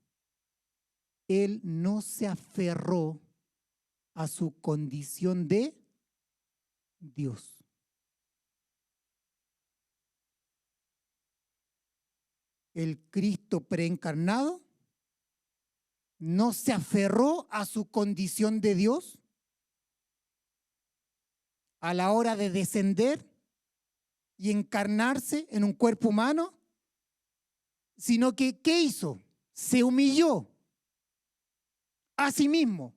[SPEAKER 1] Él no se aferró a su condición de Dios. El Cristo preencarnado no se aferró a su condición de Dios a la hora de descender y encarnarse en un cuerpo humano, sino que, ¿qué hizo? Se humilló a sí mismo.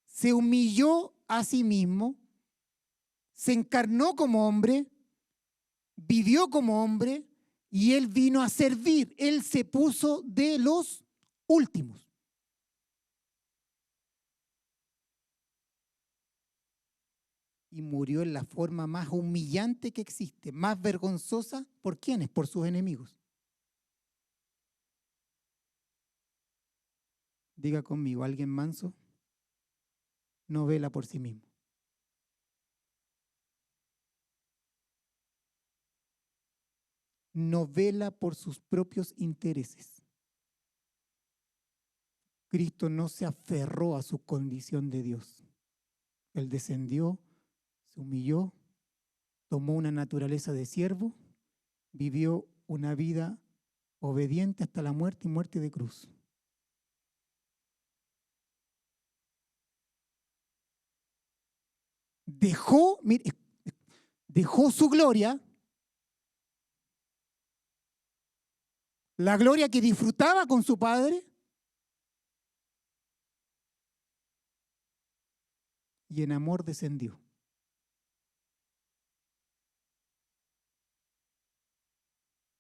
[SPEAKER 1] Se humilló a sí mismo, se encarnó como hombre, vivió como hombre y él vino a servir. Él se puso de los últimos. Y murió en la forma más humillante que existe, más vergonzosa. ¿Por quiénes? Por sus enemigos. Diga conmigo, ¿alguien manso no vela por sí mismo? No vela por sus propios intereses. Cristo no se aferró a su condición de Dios. Él descendió, se humilló, tomó una naturaleza de siervo, vivió una vida obediente hasta la muerte y muerte de cruz. Dejó, mire, dejó su gloria, la gloria que disfrutaba con su Padre, y en amor descendió.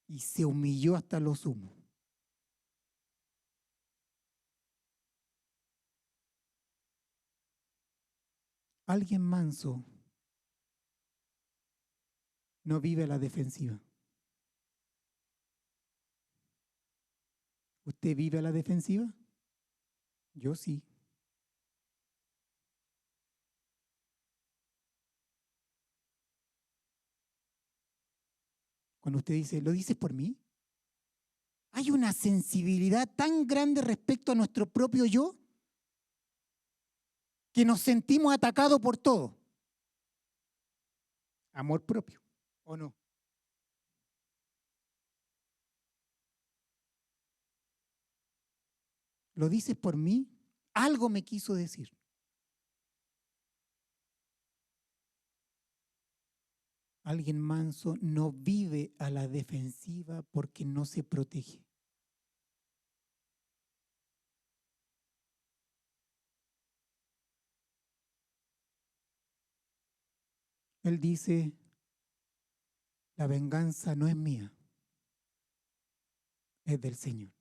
[SPEAKER 1] Y se humilló hasta lo sumo. Alguien manso no vive a la defensiva. ¿Usted vive a la defensiva? Yo sí. Cuando usted dice, ¿lo dices por mí? Hay una sensibilidad tan grande respecto a nuestro propio yo que nos sentimos atacados por todo. Amor propio, ¿o no? ¿Lo dices por mí? Algo me quiso decir. Alguien manso no vive a la defensiva porque no se protege. Él dice, la venganza no es mía, es del Señor.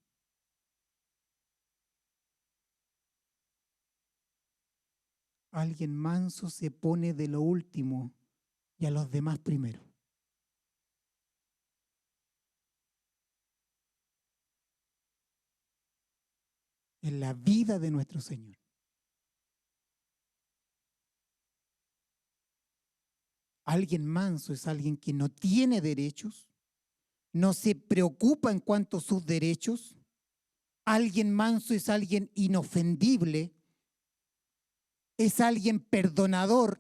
[SPEAKER 1] Alguien manso se pone de lo último y a los demás primero. En la vida de nuestro Señor. Alguien manso es alguien que no tiene derechos, no se preocupa en cuanto a sus derechos. Alguien manso es alguien inofendible, es alguien perdonador,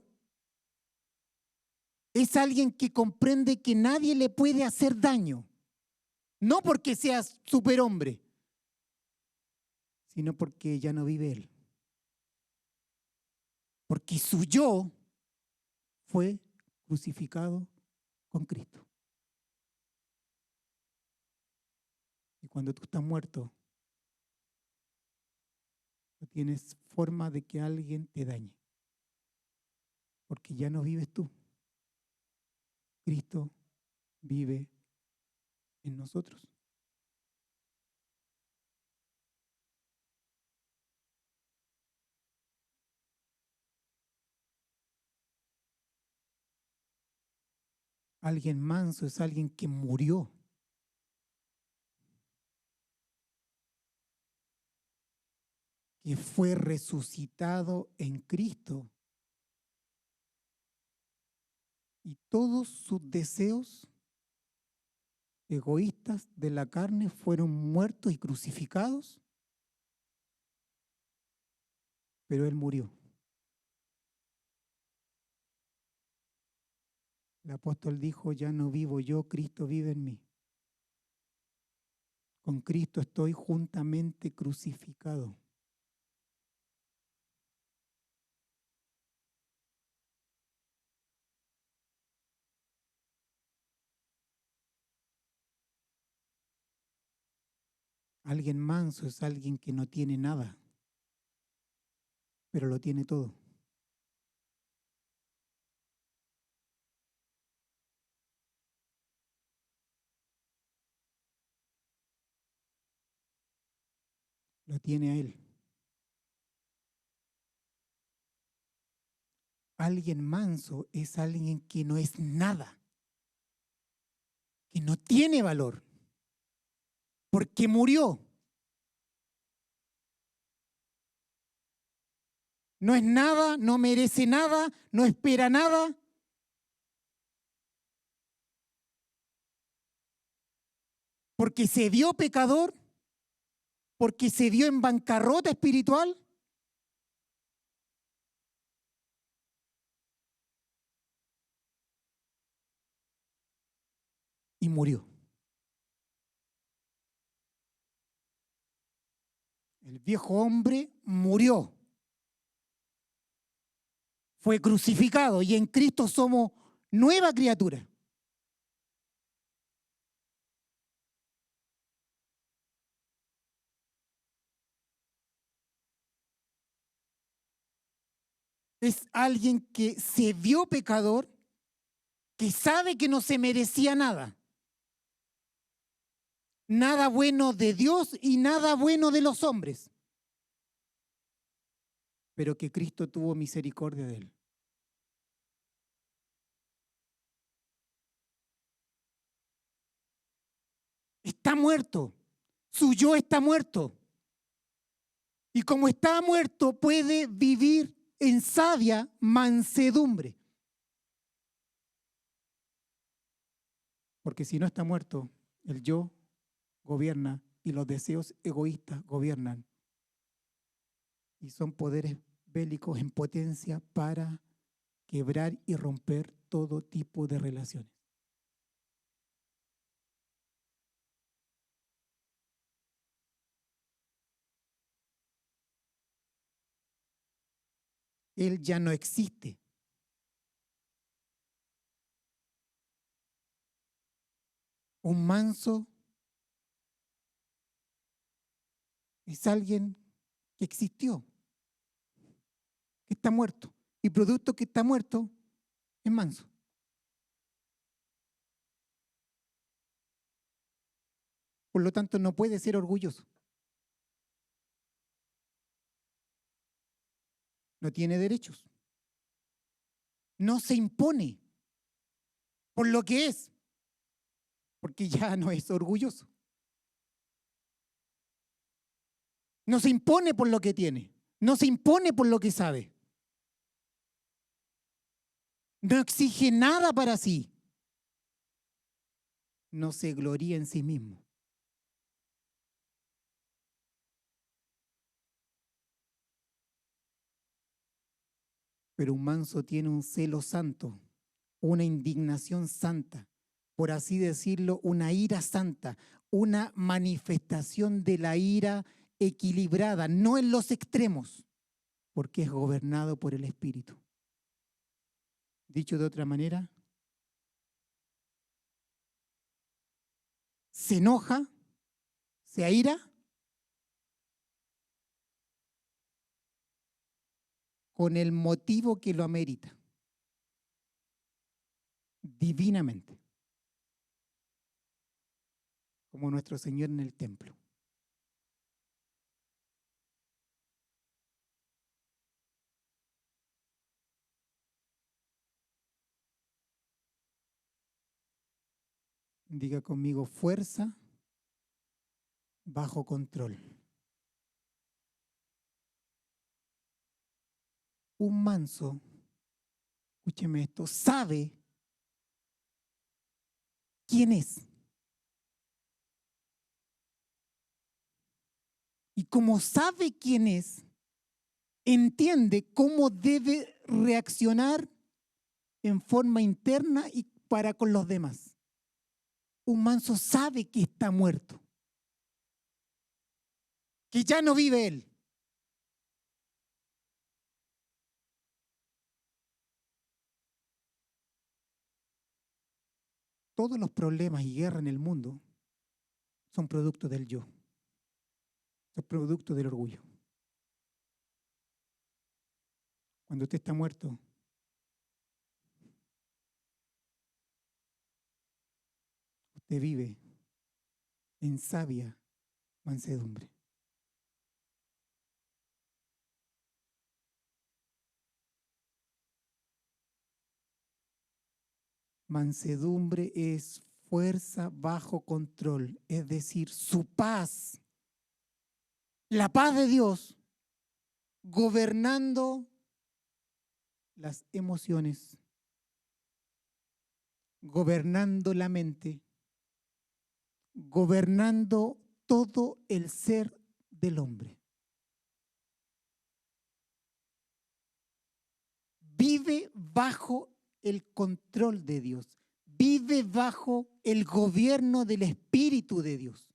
[SPEAKER 1] es alguien que comprende que nadie le puede hacer daño, no porque sea superhombre, sino porque ya no vive él. Porque su yo fue crucificado con Cristo. Y cuando tú estás muerto, no tienes forma de que alguien te dañe. Porque ya no vives tú. Cristo vive en nosotros. Alguien manso es alguien que murió. Que fue resucitado en Cristo. Y todos sus deseos egoístas de la carne fueron muertos y crucificados, pero él murió. El apóstol dijo, ya no vivo yo, Cristo vive en mí. Con Cristo estoy juntamente crucificado. Alguien manso es alguien que no tiene nada, pero lo tiene todo. Lo tiene a él. Alguien manso es alguien que no es nada, que no tiene valor, porque murió. No es nada, no merece nada, no espera nada. Porque se vio pecador, porque se vio en bancarrota espiritual. y murió. El viejo hombre murió. Fue crucificado y en Cristo somos nueva criatura. Es alguien que se vio pecador, que sabe que no se merecía nada. Nada bueno de Dios y nada bueno de los hombres. Pero que Cristo tuvo misericordia de él. Está muerto. Su yo está muerto. Y como está muerto, puede vivir en sabia mansedumbre. Porque si no está muerto, el yo gobierna y los deseos egoístas gobiernan. Y son poderes bélicos en potencia para quebrar y romper todo tipo de relaciones. Él ya no existe. Un manso es alguien que existió, que está muerto. Y producto que está muerto es manso. Por lo tanto, no puede ser orgulloso. No tiene derechos. No se impone por lo que es, porque ya no es orgulloso. No se impone por lo que tiene. No se impone por lo que sabe. No exige nada para sí. No se gloría en sí mismo. Pero un manso tiene un celo santo, una indignación santa, por así decirlo, una ira santa, una manifestación de la ira equilibrada, no en los extremos, porque es gobernado por el Espíritu. Dicho de otra manera, se enoja, se aira con el motivo que lo amerita, divinamente, como nuestro Señor en el templo. Diga conmigo, fuerza bajo control. Un manso, escúcheme esto, sabe quién es. Y como sabe quién es, entiende cómo debe reaccionar en forma interna y para con los demás. Un manso sabe que está muerto, que ya no vive él. Todos los problemas y guerra en el mundo son producto del yo, son producto del orgullo. Cuando usted está muerto, usted vive en sabia mansedumbre. Mansedumbre es fuerza bajo control, es decir, su paz, la paz de Dios, gobernando las emociones, gobernando la mente, gobernando todo el ser del hombre. Vive bajo el control de Dios, vive vive bajo el gobierno del Espíritu de Dios.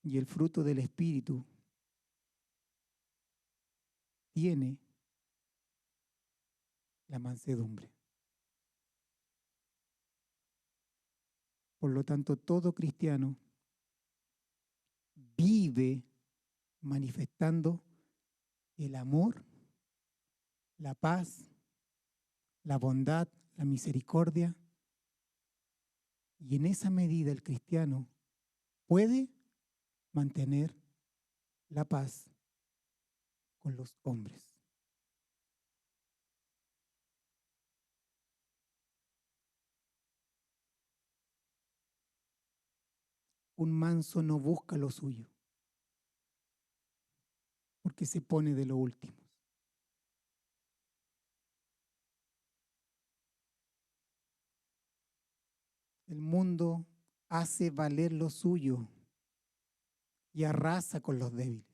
[SPEAKER 1] Y el fruto del Espíritu tiene la mansedumbre. Por lo tanto, todo cristiano vive manifestando el amor, la paz, la bondad, la misericordia. Y en esa medida el cristiano puede mantener la paz con los hombres. Un manso no busca lo suyo, porque se pone de lo último. El mundo hace valer lo suyo y arrasa con los débiles.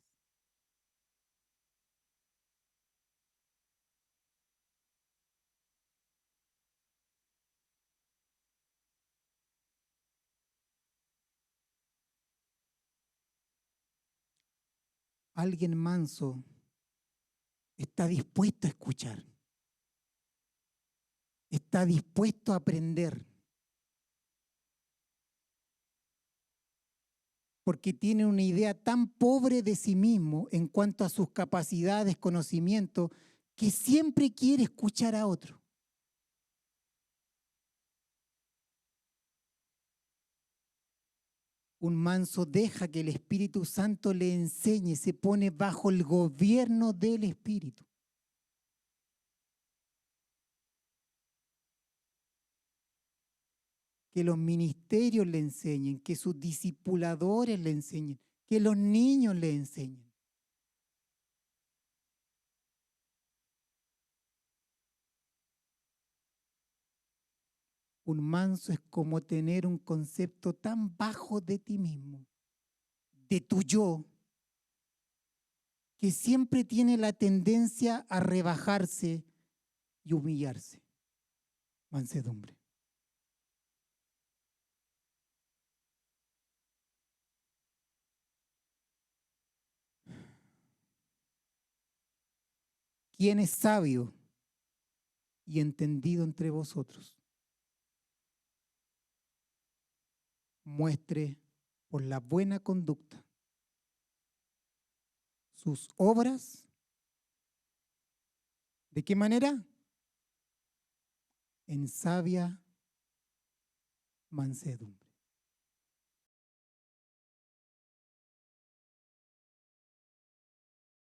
[SPEAKER 1] Alguien manso está dispuesto a escuchar, está dispuesto a aprender, porque tiene una idea tan pobre de sí mismo en cuanto a sus capacidades, conocimientos, que siempre quiere escuchar a otro. Un manso deja que el Espíritu Santo le enseñe, se pone bajo el gobierno del Espíritu. Que los ministerios le enseñen, que sus discipuladores le enseñen, que los niños le enseñen. Un manso es como tener un concepto tan bajo de ti mismo, de tu yo, que siempre tiene la tendencia a rebajarse y humillarse. Mansedumbre. ¿Quién es sabio y entendido entre vosotros? Muestre por la buena conducta sus obras. ¿De qué manera? En sabia mansedumbre.